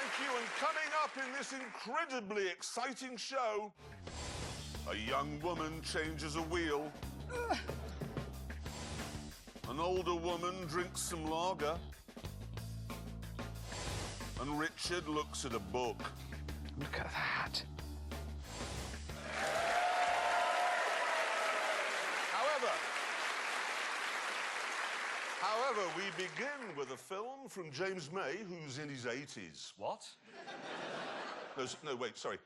Thank you, and coming up in this incredibly exciting show, a young woman changes a wheel. An older woman drinks some lager. And Richard looks at a book. Look at that. However, we begin with a film from James May, who's in his 80s. What? No, wait, sorry.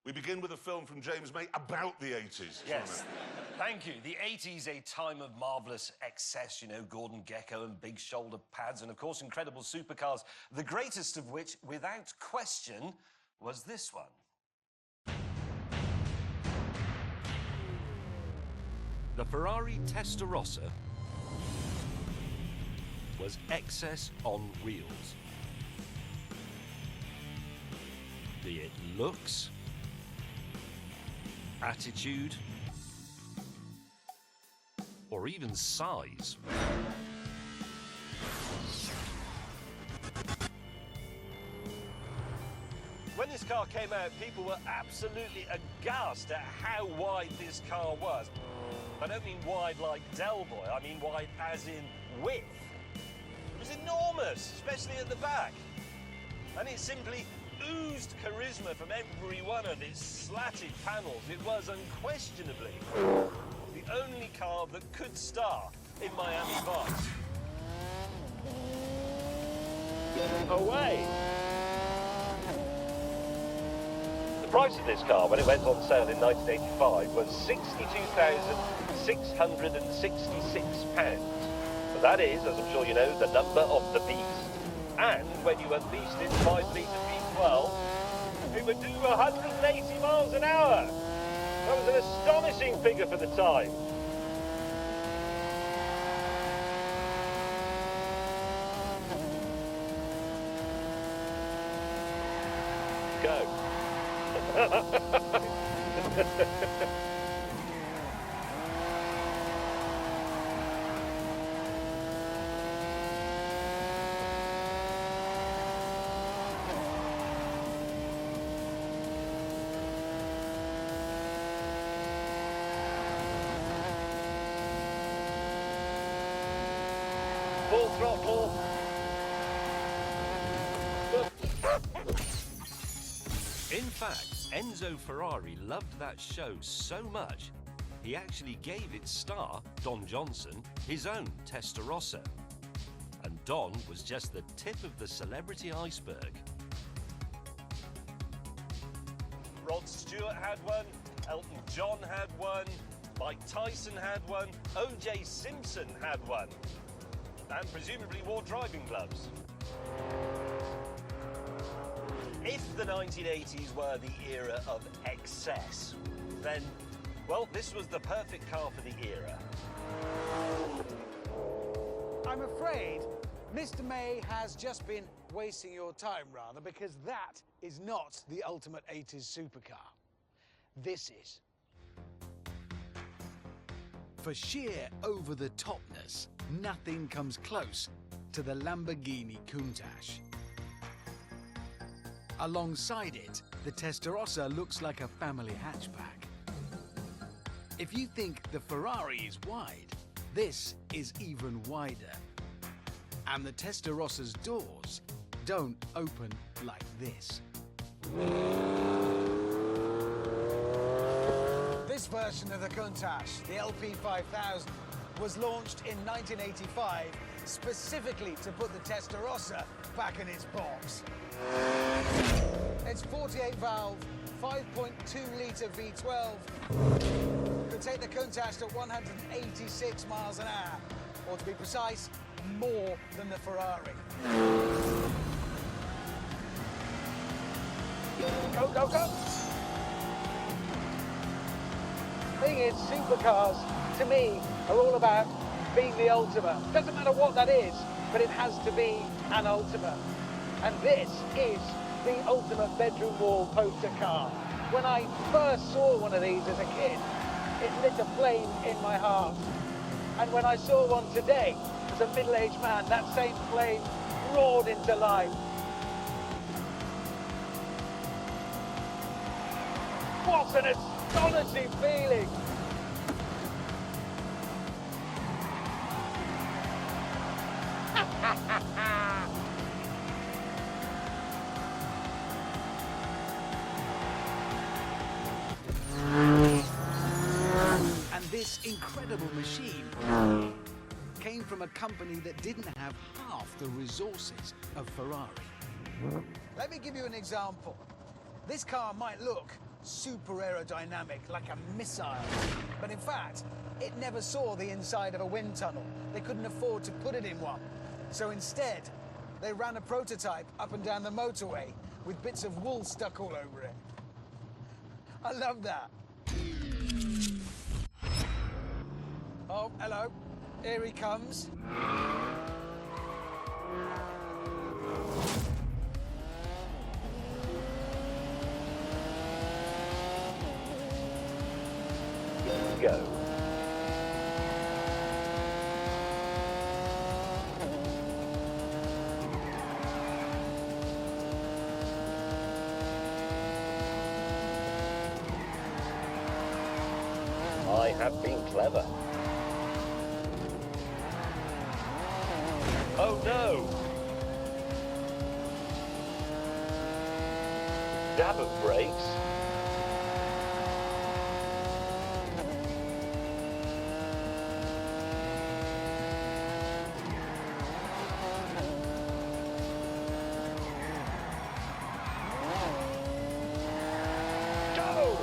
We begin with a film from James May about the 80s. Yes. Thank you. The 80s, a time of marvellous excess, you know, Gordon Gekko and big shoulder pads and, of course, incredible supercars, the greatest of which, without question, was this one. The Ferrari Testarossa was excess on wheels. Be it looks, attitude, or even size. When this car came out, people were absolutely aghast at how wide this car was. I don't mean wide like Del Boy, I mean wide as in width. It was enormous, especially at the back. And it simply oozed charisma from every one of its slatted panels. It was unquestionably the only car that could star in Miami Vice. Away! The price of this car, when it went on sale in 1985, was £62,666. But that is, as I'm sure you know, the number of the beast. And when you unleashed its 5-litre V12, it would do 180 miles an hour. That was an astonishing figure for the time. Go. Full throttle. In fact, Enzo Ferrari loved that show so much, he actually gave its star, Don Johnson, his own Testarossa. And Don was just the tip of the celebrity iceberg. Rod Stewart had one, Elton John had one, Mike Tyson had one, O.J. Simpson had one, and presumably wore driving gloves. If the 1980s were the era of excess, then, well, this was the perfect car for the era. I'm afraid Mr. May has just been wasting your time, rather, because that is not the ultimate 80s supercar. This is. For sheer over-the-topness, nothing comes close to the Lamborghini Countach. Alongside it, the Testarossa looks like a family hatchback. If you think the Ferrari is wide, this is even wider. And the Testarossa's doors don't open like this. This version of the Countach, the LP5000, was launched in 1985 specifically to put the Testarossa back in its box. Its 48-valve, 5.2-litre V12 could take the Countach to 186 miles an hour, or to be precise, more than the Ferrari. Go, go, go! The thing is, supercars, to me, are all about being the ultimate. Doesn't matter what that is, but it has to be an ultimate. And this is the ultimate bedroom wall poster car. When I first saw one of these as a kid, it lit a flame in my heart. And when I saw one today, as a middle-aged man, that same flame roared into life. What an astonishing feeling! And this incredible machine came from a company that didn't have half the resources of Ferrari. Let me give you an example. This car might look super aerodynamic, like a missile, but in fact, it never saw the inside of a wind tunnel. They couldn't afford to put it in one. So instead, they ran a prototype up and down the motorway with bits of wool stuck all over it. I love that. Oh, hello. Here he comes. Go. I have been clever. Oh no! Dab of brakes. Go!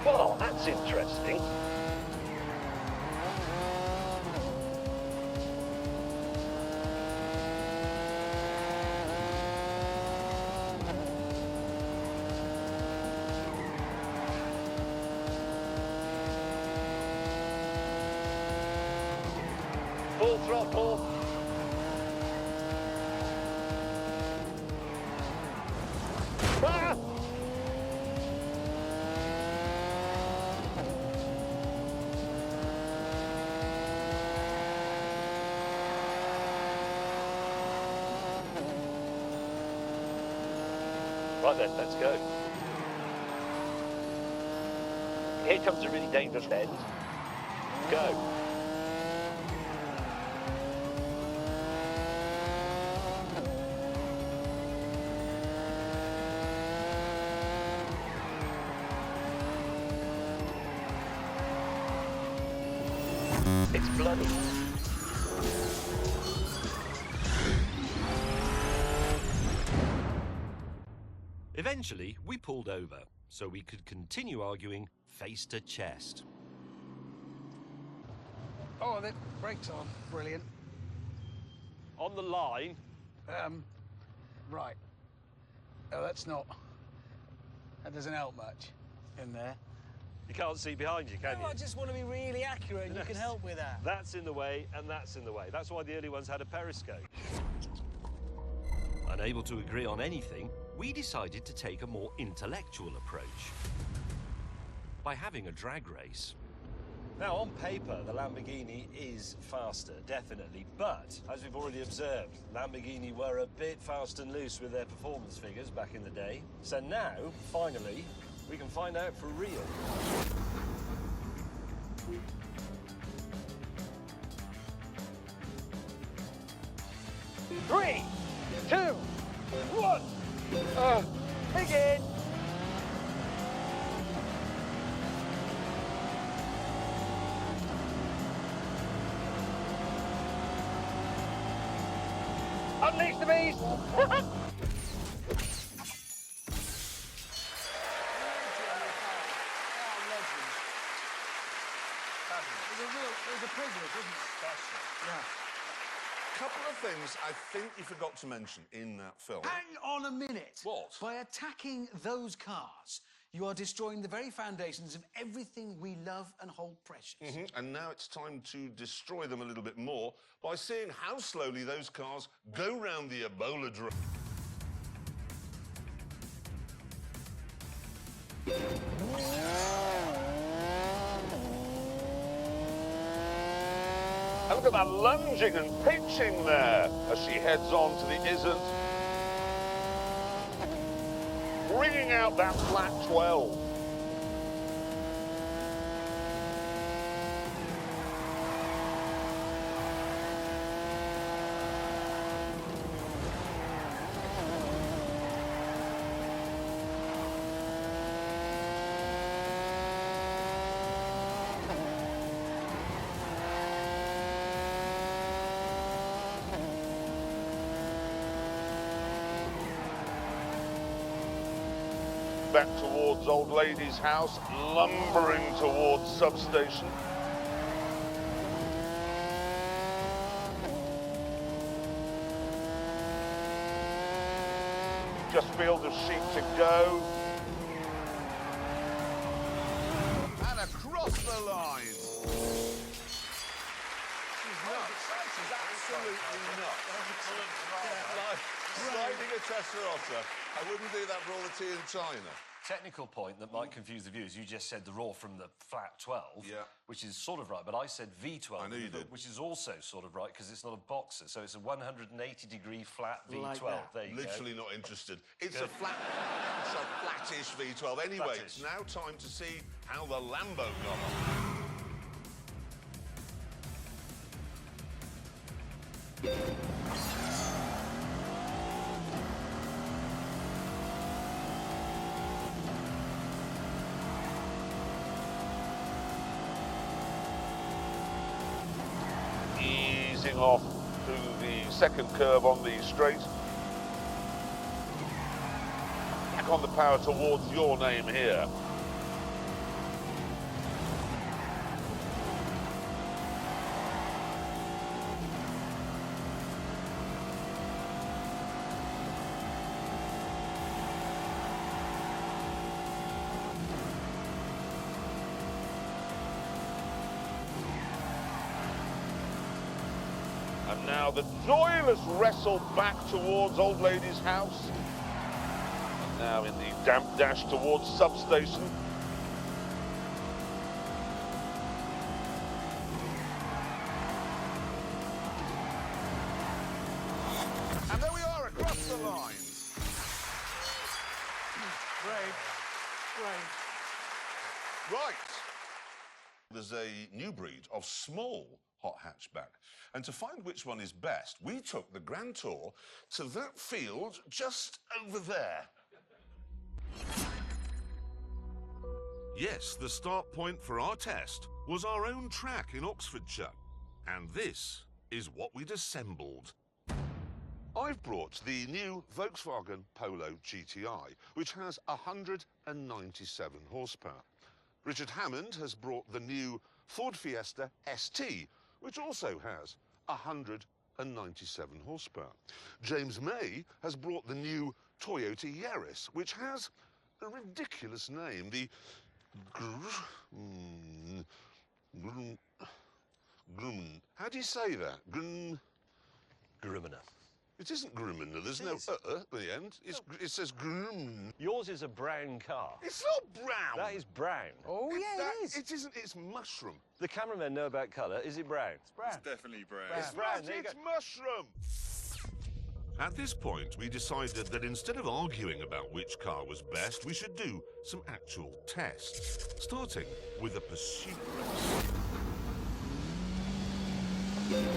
Well, that's interesting. Full throttle. Ah! Right then, let's go. Here comes a really dangerous bend. Go. It's bloody. Eventually, we pulled over, so we could continue arguing face to chest. Oh, the brakes are brilliant. On the line. Right. Oh, that's not... That doesn't help much in there. You can't see behind you, can No, you? I just want to be really accurate, and you can help with that. That's in the way, and that's in the way. That's why the early ones had a periscope. Unable to agree on anything, we decided to take a more intellectual approach by having a drag race. Now, on paper, the Lamborghini is faster, definitely. But, as we've already observed, Lamborghini were a bit fast and loose with their performance figures back in the day. So now, finally, we can find out for real. Three, two, one. Begin. Unleash the beast. It was a privilege, wasn't it? Yeah. Couple of things I think you forgot to mention in that film. Hang on a minute. What? By attacking those cars, you are destroying the very foundations of everything we love and hold precious. And now it's time to destroy them a little bit more by seeing how slowly those cars go round the Ebola drone. And look at that lunging and pitching there as she heads on to the isn't. Bringing out that flat 12. Back towards Old Lady's house, lumbering towards substation. Just field of sheep to go. And across the line. She's nuts. She's absolutely nuts. Like sliding a Testarossa. I wouldn't do that for all the tea in China. Technical point that might confuse the viewers. You just said the raw from the flat 12, Yeah. which is sort of right, but I said V12. I knew you did. Which is also sort of right, because it's not a boxer, so it's a 180-degree flat V12. Like that. There you Literally go. not interested. It's Good. a flattish V12. Anyway, Flattish. it's now time to see how the Lambo got on. Easing off through the second curve on the straight. Back on the power towards your name here. And now the joyless wrestle back towards Old Lady's house. And now in the damp dash towards substation. And there we are across the line. Great. Right. There's a new breed of small hot hatchback. And to find which one is best, we took the Grand Tour to that field just over there. Yes, the start point for our test was our own track in Oxfordshire. And this is what we'd assembled. I've brought the new Volkswagen Polo GTI, which has 197 horsepower. Richard Hammond has brought the new Ford Fiesta ST, which also has 197 horsepower. James May has brought the new Toyota Yaris, which has a ridiculous name, the how do you say that? Grimina. It isn't Grimina, there's no at the end. It says Grim. Yours is a brown car. It's not brown. That is brown. Oh, yeah, it is. It isn't, it's mushroom. The cameramen know about colour. Is it brown? It's brown. Definitely brown. It's brown. There you It's go. mushroom. At this point, we decided that instead of arguing about which car was best, we should do some actual tests, starting with a pursuit race.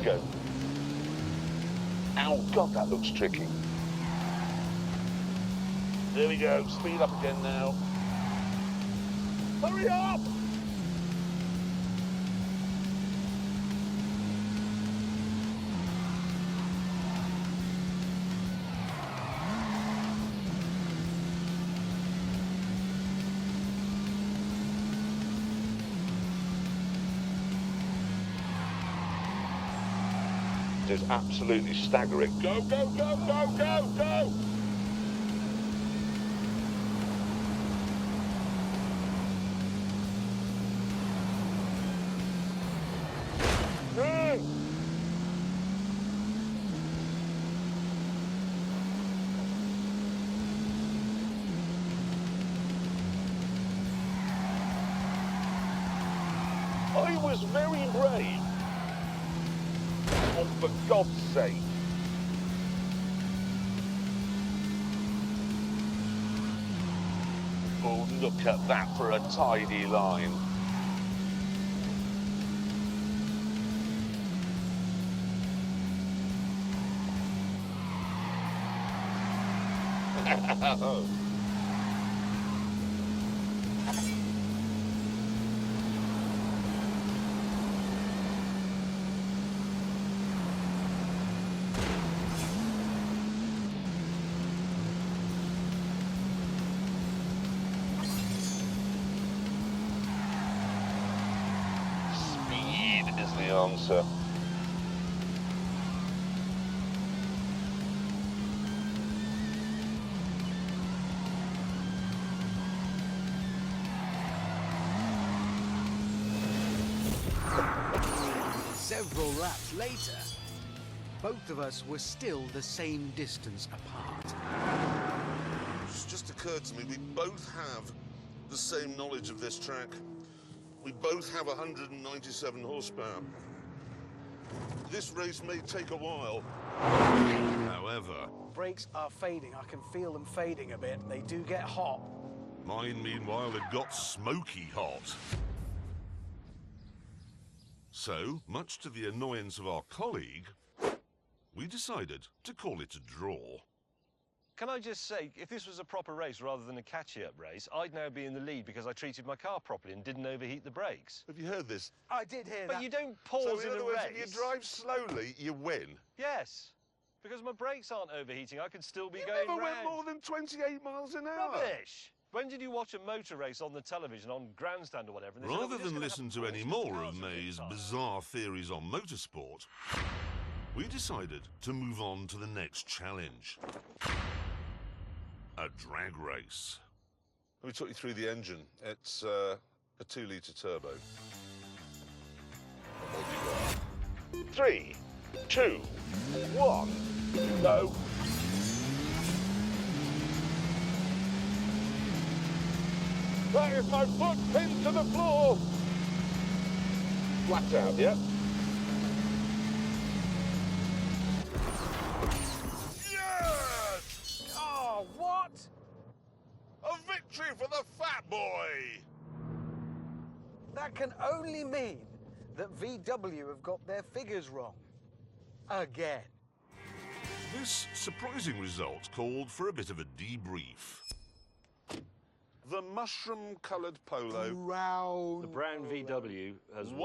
Go. Ow, God, that looks tricky. There we go, speed up again now. Hurry up! It's absolutely staggering. Go, go, go, go, go, go! I was very brave. Oh, for God's sake. Oh, look at that for a tidy line. Speed is the answer. Several laps later, both of us were still the same distance apart. It's just occurred to me, we both have the same knowledge of this track. We both have 197 horsepower. This race may take a while. However, Brakes are fading. I can feel them fading a bit. They do get hot. mine, meanwhile, had got smoky hot. So, much to the annoyance of our colleague, we decided to call it a draw. Can I just say, if this was a proper race rather than a catchy-up race, I'd now be in the lead because I treated my car properly and didn't overheat the brakes. Have you heard this? I did hear that. But you don't pause So, in in other a words, race. if you drive slowly, you win. Yes, because my brakes aren't overheating. I can still be You going never went round. more than 28 miles an hour. Rubbish! When did you watch a motor race on the television, on Grandstand or whatever? And they said, "Oh, Rather we're just than gonna listen have to any 40 more cars of at May's the time." bizarre theories on motorsport, we decided to move on to the next challenge. A drag race. Let me talk you through the engine. It's a 2-litre turbo. What have you got? 3, 2, 1, go. That is my foot pinned to the floor. Flat out, yeah? Yes! Oh, what? A victory for the fat boy! That can only mean that VW have got their figures wrong. Again. This surprising result called for a bit of a debrief. The mushroom-coloured polo Round. The brown VW has won.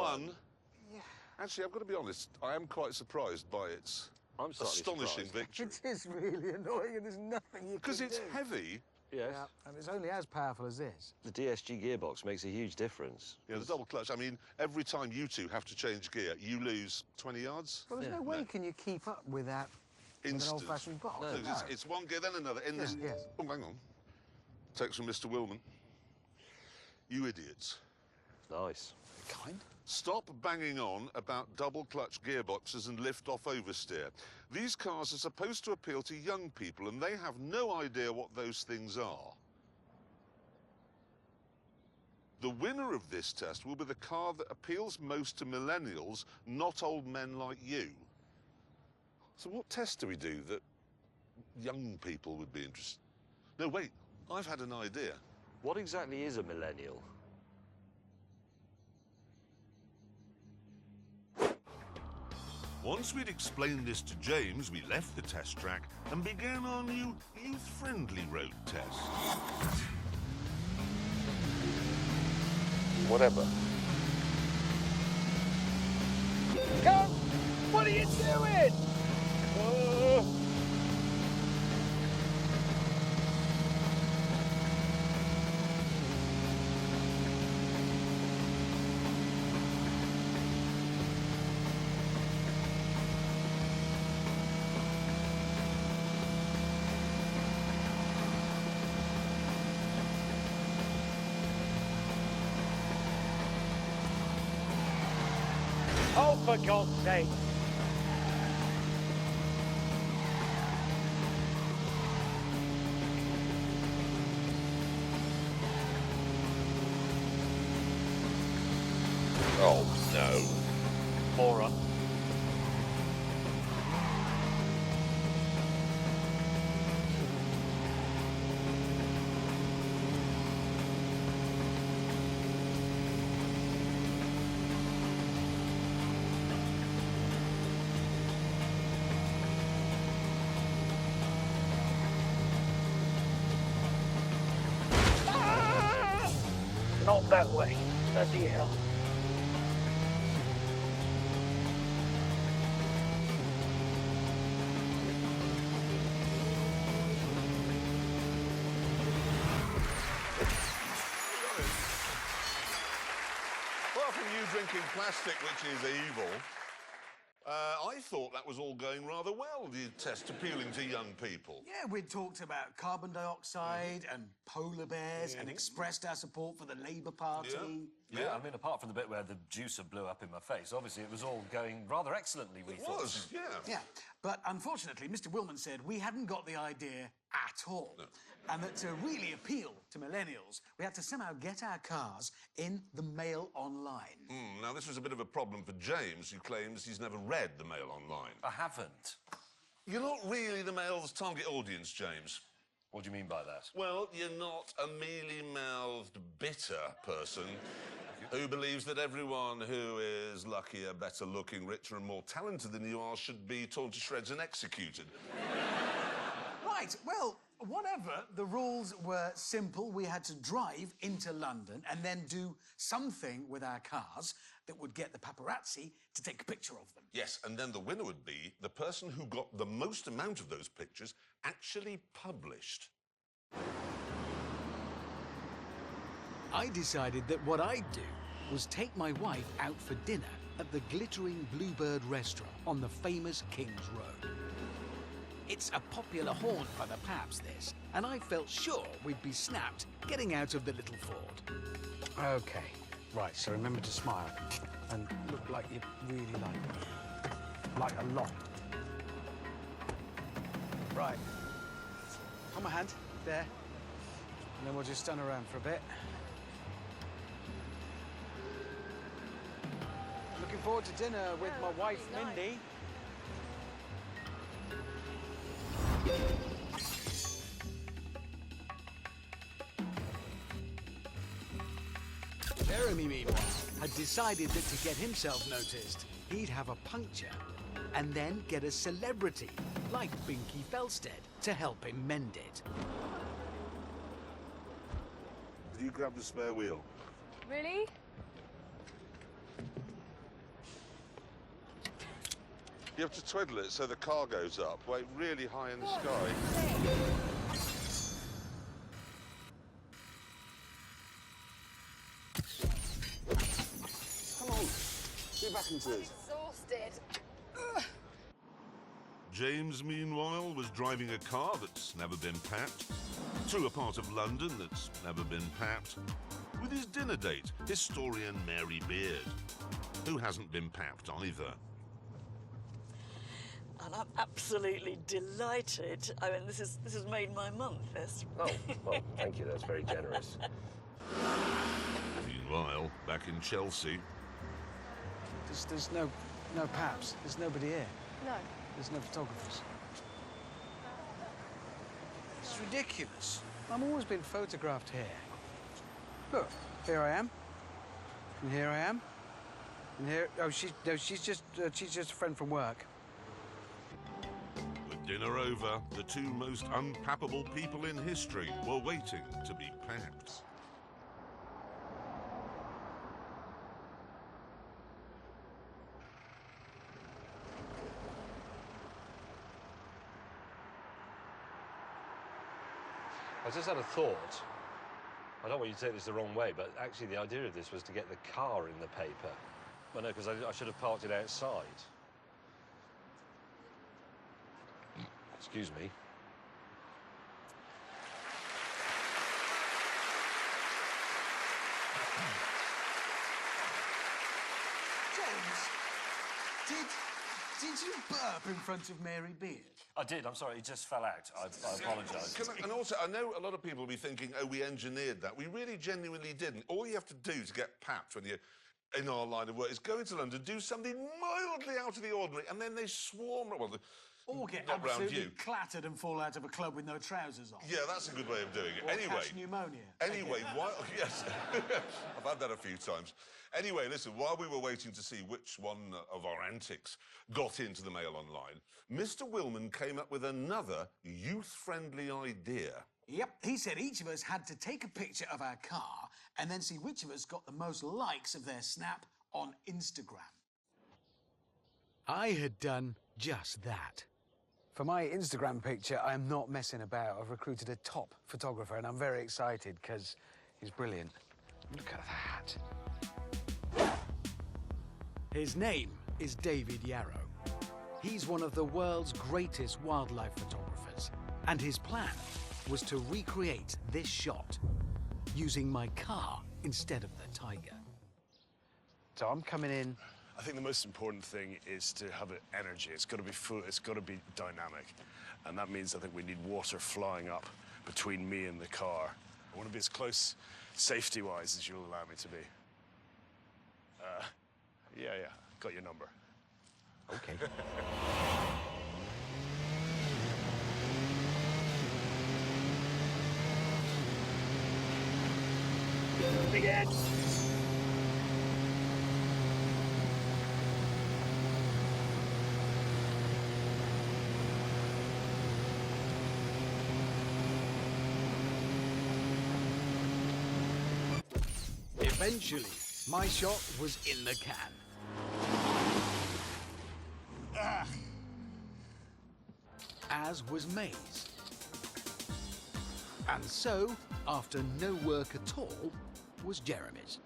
won. Actually, I've got to be honest, I am quite surprised by its I'm slightly astonishing surprised. victory. It is really annoying and there's nothing you can Because do. it's heavy. Yes. Yeah, and it's only as powerful as this. The DSG gearbox makes a huge difference. Yeah, the double clutch. I mean, every time you two have to change gear, you lose 20 yards. Well, there's no way can you keep up with that with an Instant. old-fashioned box. No, it's one gear, then another. In this. yes. Oh, hang on. Text from Mr. Willman. You idiots. Nice. Kind. Stop banging on about double clutch gearboxes and lift off oversteer. These cars are supposed to appeal to young people and they have no idea what those things are. The winner of this test will be the car that appeals most to millennials, not old men like you. So what test do we do that young people would be interested? No, wait, I've had an idea. What exactly is a millennial? Once we'd explained this to James, we left the test track and began our new youth-friendly road test. Whatever. Come! What are you doing? Oh, for God's sake! Oh, no. Moron. Not that way. Bloody hell. Apart from you drinking plastic, which is evil, I thought that was all going rather well, the test appealing to young people. Yeah, we'd talked about carbon dioxide and polar bears and expressed our support for the Labour Party. Yeah, I mean, apart from the bit where the juicer blew up in my face, obviously it was all going rather excellently, we thought. It was, yeah. Yeah, but unfortunately, Mr. Willman said we hadn't got the idea at all. No. And that to really appeal to millennials, we had to somehow get our cars in the Mail Online. Now, this was a bit of a problem for James, who claims he's never read the Mail Online. I haven't. You're not really the Mail's target audience, James. What do you mean by that? Well, you're not a mealy-mouthed, bitter person who believes that everyone who is luckier, better-looking, richer and more talented than you are should be torn to shreds and executed. Right, well, whatever. The rules were simple. We had to drive into London and then do something with our cars that would get the paparazzi to take a picture of them. Yes, and then the winner would be the person who got the most amount of those pictures actually published. I decided that what I'd do was take my wife out for dinner at the glittering Bluebird restaurant on the famous King's Road. It's a popular haunt for the paps, this, and I felt sure we'd be snapped getting out of the little Ford. Okay, right, so remember to smile and look like you really like me. Like a lot. Right. Hold my hand, there. And then we'll just stand around for a bit. Looking forward to dinner with my wife, really nice. Mindy. Jeremy, meanwhile, had decided that to get himself noticed, he'd have a puncture and then get a celebrity, like Binky Felstead, to help him mend it. Did you grab the spare wheel? Really? You have to twiddle it so the car goes up, way really high in the sky. Come on, get back into this. Exhausted. James, meanwhile, was driving a car that's never been packed, through a part of London that's never been packed, with his dinner date, historian Mary Beard, who hasn't been packed either. And I'm absolutely delighted. I mean, this has made my month, this. Oh, well, thank you. That's very generous. Meanwhile, back in Chelsea, There's no paps. There's nobody here. No. There's no photographers. It's ridiculous. I've always been photographed here. Look, here I am. And here I am. And here... Oh, she's just a friend from work. with dinner over, the two most unpappable people in history were waiting to be packed. I just had a thought. I don't want you to take this the wrong way, but actually the idea of this was to get the car in the paper. Well, no, because I should have parked it outside. Excuse me. James, did you burp in front of Mary Beard? I did, I'm sorry, it just fell out. I apologise. And also, I know a lot of people will be thinking, oh, we engineered that. We really genuinely didn't. All you have to do to get papped when you're in our line of work is go into London, do something mildly out of the ordinary, and then they swarm... Well, Or get not round absolutely you. clattered and fall out of a club with no trousers on. Yeah, that's a good way of doing it. Or Anyway... catch pneumonia. Anyway, while... Yes, I've had that a few times. Anyway, listen, while we were waiting to see which one of our antics got into the Mail Online, Mr. Willman came up with another youth-friendly idea. Yep, he said each of us had to take a picture of our car and then see which of us got the most likes of their snap on Instagram. I had done just that. For my Instagram picture, I'm not messing about. I've recruited a top photographer and I'm very excited because he's brilliant. Look at that. His name is David Yarrow. He's one of the world's greatest wildlife photographers, and his plan was to recreate this shot using my car instead of the tiger. So I'm coming in. I think the most important thing is to have energy. It's got to be full, it's got to be dynamic. And that means I think we need water flying up between me and the car. I want to be as close, safety-wise, as you'll allow me to be. Yeah, got your number. Okay. Begin! Eventually, my shot was in the can. As was May's. And so, after no work at all, was Jeremy's.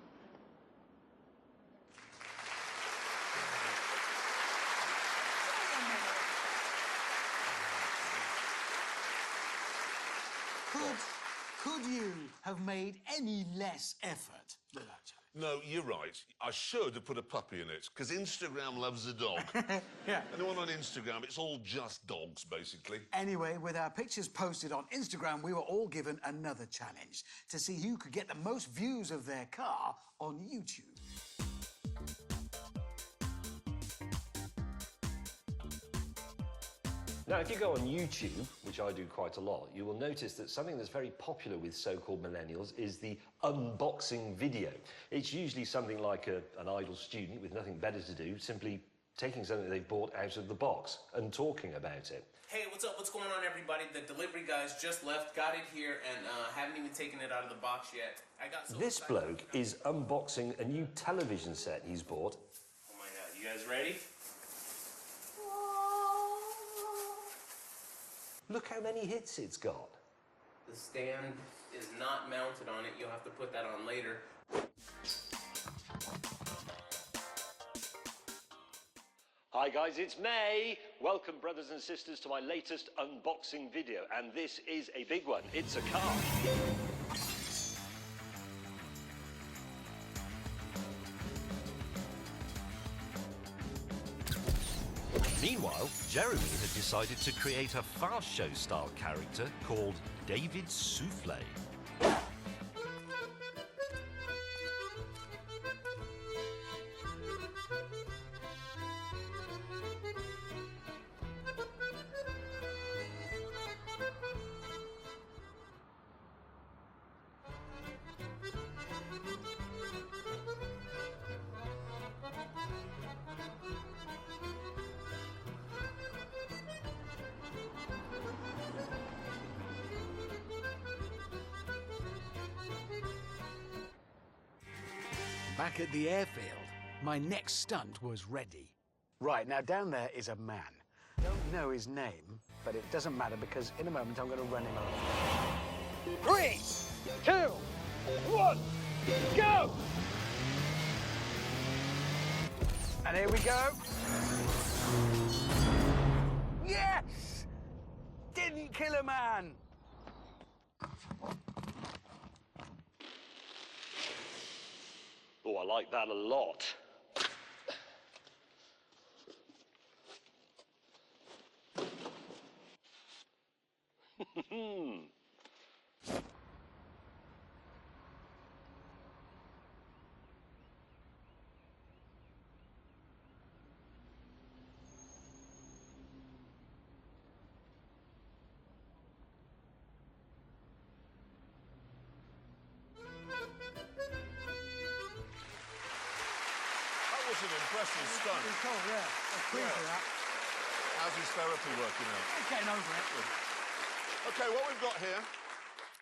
Could you have made any less effort with that challenge? No, you're right. I should have put a puppy in it, because Instagram loves a dog. Yeah. Anyone on Instagram, it's all just dogs, basically. Anyway, with our pictures posted on Instagram, we were all given another challenge to see who could get the most views of their car on YouTube. Now, if you go on YouTube, which I do quite a lot, you will notice that something that's very popular with so-called millennials is the unboxing video. It's usually something like an idle student with nothing better to do, simply taking something they've bought out of the box and talking about it. Hey, what's up? What's going on, everybody? The delivery guys just left, got it here, and haven't even taken it out of the box yet. I got so This excited. bloke is unboxing a new television set he's bought. Oh my God, you guys ready? Look how many hits it's got. The stand is not mounted on it. You'll have to put that on later. Hi guys, it's May. Welcome, brothers and sisters, to my latest unboxing video. And this is a big one. It's a car. Meanwhile, Jeremy had decided to create a fast show style character called David Souffle. Back at the airfield, my next stunt was ready. Right, now down there is a man. Don't know his name, but it doesn't matter because in a moment I'm going to run him over. 3, 2, 1, go! And here we go. Yes! Didn't kill a man. Oh, I like that a lot. That was an impressive stunt. Pretty cool, yeah. That's pretty for that. How's his therapy working out? He's getting over it. OK, what we've got here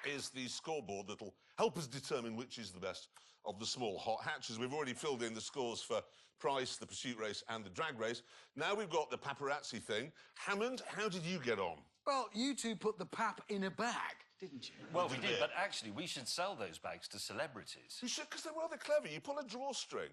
is the scoreboard that'll help us determine which is the best of the small hot hatches. We've already filled in the scores for Price, the pursuit race and the drag race. Now we've got the paparazzi thing. Hammond, how did you get on? Well, you two put the pap in a bag, didn't you? Well, we did, but actually, we should sell those bags to celebrities. You should, because they're rather clever. You pull a drawstring,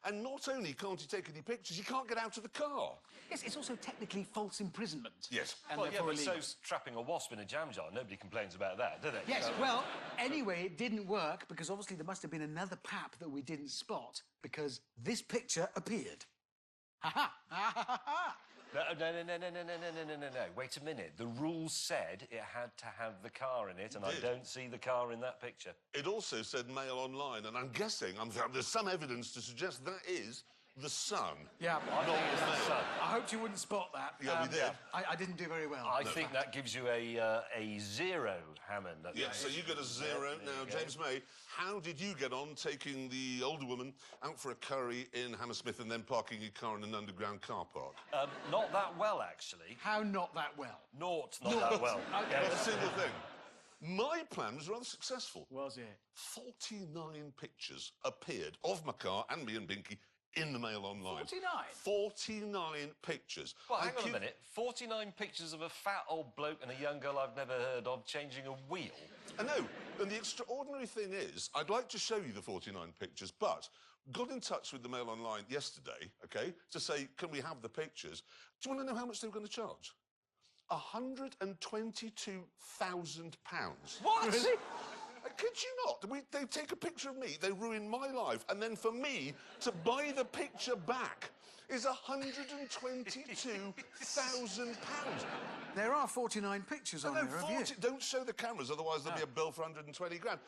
and not only can't you take any pictures, you can't get out of the car. Yes, it's also technically false imprisonment. Yes. And Well, yeah, therefore but illegal. so's trapping a wasp in a jam jar. Nobody complains about that, do they? Yes, well, anyway, it didn't work because obviously there must have been another pap that we didn't spot because this picture appeared. Ha ha! Ha ha ha! No. Wait a minute. The rules said it had to have the car in it, and I don't see the car in that picture. It also said Mail Online, and I'm guessing, there's some evidence to suggest that is the Sun. Yeah, I think it's the Sun. I hoped you wouldn't spot that. Yeah, we did. I didn't do very well. I think that gives you a 0, Hammond. Yeah, so you got a 0. Now, James May, how did you get on taking the older woman out for a curry in Hammersmith and then parking your car in an underground car park? Not that well, actually. How not that well? Not that well. Okay. That's a simple thing. My plan was rather successful. Was it? 49 pictures appeared of my car and me and Binky in the Mail Online. 49? 49 pictures. Well, hang on a minute. 49 pictures of a fat old bloke and a young girl I've never heard of changing a wheel. I know. And the extraordinary thing is, I'd like to show you the 49 pictures, but got in touch with the Mail Online yesterday, OK, to say, can we have the pictures? Do you want to know how much they were going to charge? £122,000. What? Really? I kid you not. They take a picture of me, they ruin my life, and then for me to buy the picture back is £122,000. There are 49 pictures on No, there, have you? don't show the cameras, otherwise there'll be a bill for 120 grand.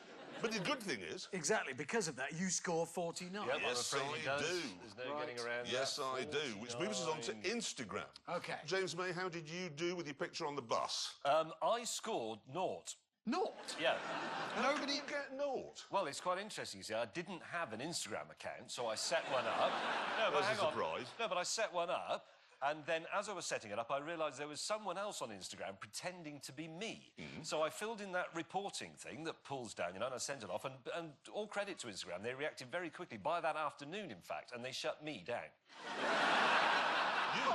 But the good thing is... Exactly, because of that, you score 49. Yep, Yes, I'm afraid he I does. do. There's no getting around Yes, that. I do. Which moves us on to Instagram. OK. James May, how did you do with your picture on the bus? I scored 0. Naught? Yeah. Nobody get naught. Well, it's quite interesting, you see. I didn't have an Instagram account, so I set one up. No, but That's a hang on. surprise. No, but I set one up, and then as I was setting it up, I realised there was someone else on Instagram pretending to be me. So I filled in that reporting thing that pulls down, and I sent it off, and all credit to Instagram, they reacted very quickly, by that afternoon, in fact, and they shut me down. You?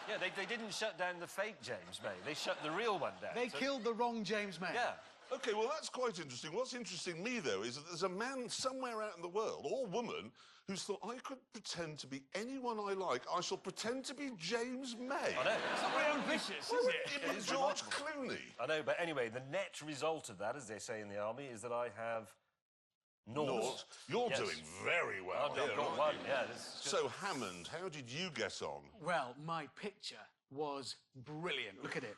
Yeah, they didn't shut down the fake James May. They shut the real one down. They killed the wrong James May. Yeah. OK, well, that's quite interesting. What's interesting me, though, is that there's a man somewhere out in the world, or woman, who's thought, I could pretend to be anyone I like. I shall pretend to be James May. I know. It's not very ambitious, is it? It was George Clooney. I know, but anyway, the net result of that, as they say in the army, is that I have naught. You're Yes. doing very well I've here, got aren't one, you? yeah. This is good. So, Hammond, how did you get on? Well, my picture was brilliant. Look at it.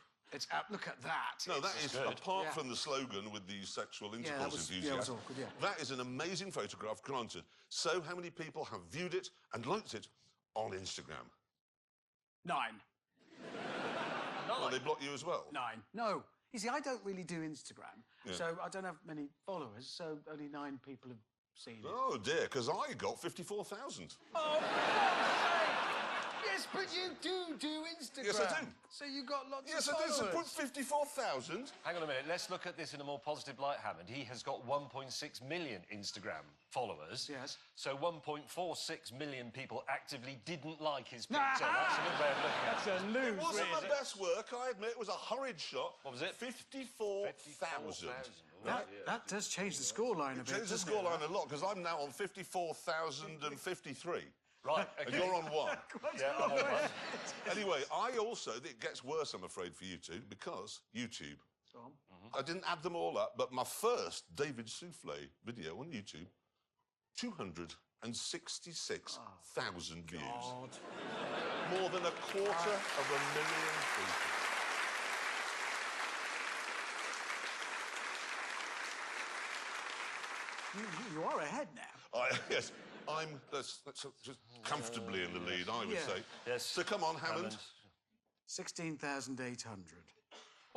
Look at that. No, that is, good. apart Yeah. from the slogan with the sexual that intercourse was enthusiast, awkward, yeah. that is an amazing photograph, granted. So, how many people have viewed it and liked it on Instagram? 9. Well, they block you as well. 9. No. You see, I don't really do Instagram, Yeah. so I don't have many followers, so only 9 people have seen it. Oh, dear, because I got 54,000. Oh, for God's sake! Yes, but you do Instagram. Yes, I do. So you got lots Yes, of I did. So followers. put 54,000. Hang on a minute, let's look at this in a more positive light, Hammond. He has got 1.6 million Instagram followers. Yes. So 1.46 million people actively didn't like his picture. That's a good way of looking at it. That's a It lose, wasn't really. my best work, I admit. It was a hurried shot. What was it? 54,000. That does change the scoreline a bit. Changed the doesn't it? scoreline a lot, because I'm now on 54,053. Right, And okay. you're on 1. Yeah, I'm on one. Anyway, it gets worse, I'm afraid, for you two, because YouTube. Go on. I didn't add them all up, but my first David Soufflé video on YouTube, 266,000 views. God. More than 250,000 people. You are ahead now. Yes, that's just comfortably in the lead, I would Yeah. say. Yes. So come on, Hammond. 16,800.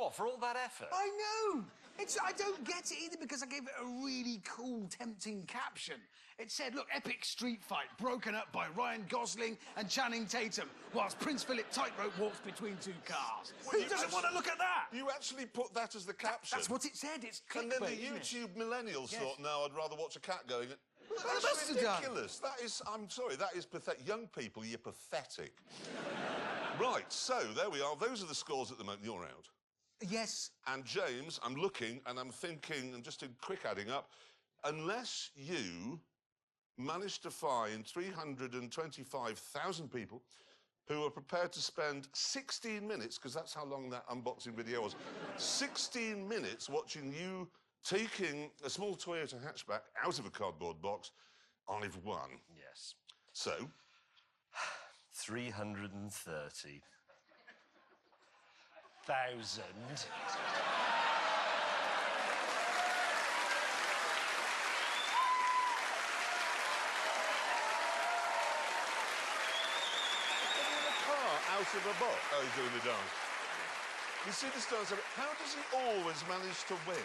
What, for all that effort? I know! I don't get it either because I gave it a really cool, tempting caption. It said, look, epic street fight broken up by Ryan Gosling and Channing Tatum whilst Prince Philip tightrope walks between two cars. Who doesn't want to look at that? You actually put that as the caption? That's what it said. It's clickbait, And then the isn't it? YouTube millennials Yes. thought, no, I'd rather watch a cat going... They That's must have done. ridiculous. That is, I'm sorry, that is pathetic. Young people, you're pathetic. Right, so there we are. Those are the scores at the moment. You're out. Yes. And James, I'm looking and I'm thinking, and just a quick adding up, unless you manage to find 325,000 people who are prepared to spend 16 minutes, because that's how long that unboxing video was, 16 minutes watching you taking a small Toyota hatchback out of a cardboard box, I've won. Yes. So? 330,000. Out of a box. Oh, he's doing the dance. You see this dance? How does he always manage to win?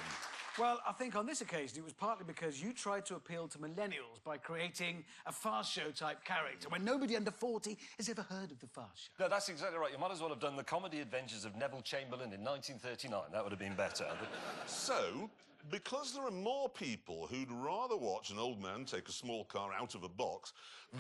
Well, I think on this occasion it was partly because you tried to appeal to millennials by creating a fast show type character when nobody under 40 has ever heard of the fast show. No, that's exactly right. You might as well have done the comedy adventures of Neville Chamberlain in 1939. That would have been better. So, because there are more people who'd rather watch an old man take a small car out of a box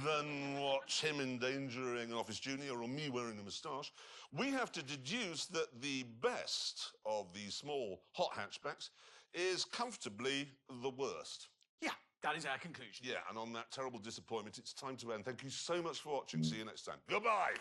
than watch him endangering an office junior or me wearing a moustache, we have to deduce that the best of these small hot hatchbacks is comfortably the worst. Yeah, that is our conclusion. Yeah, and on that terrible disappointment, it's time to end. Thank you so much for watching. See you next time. Goodbye.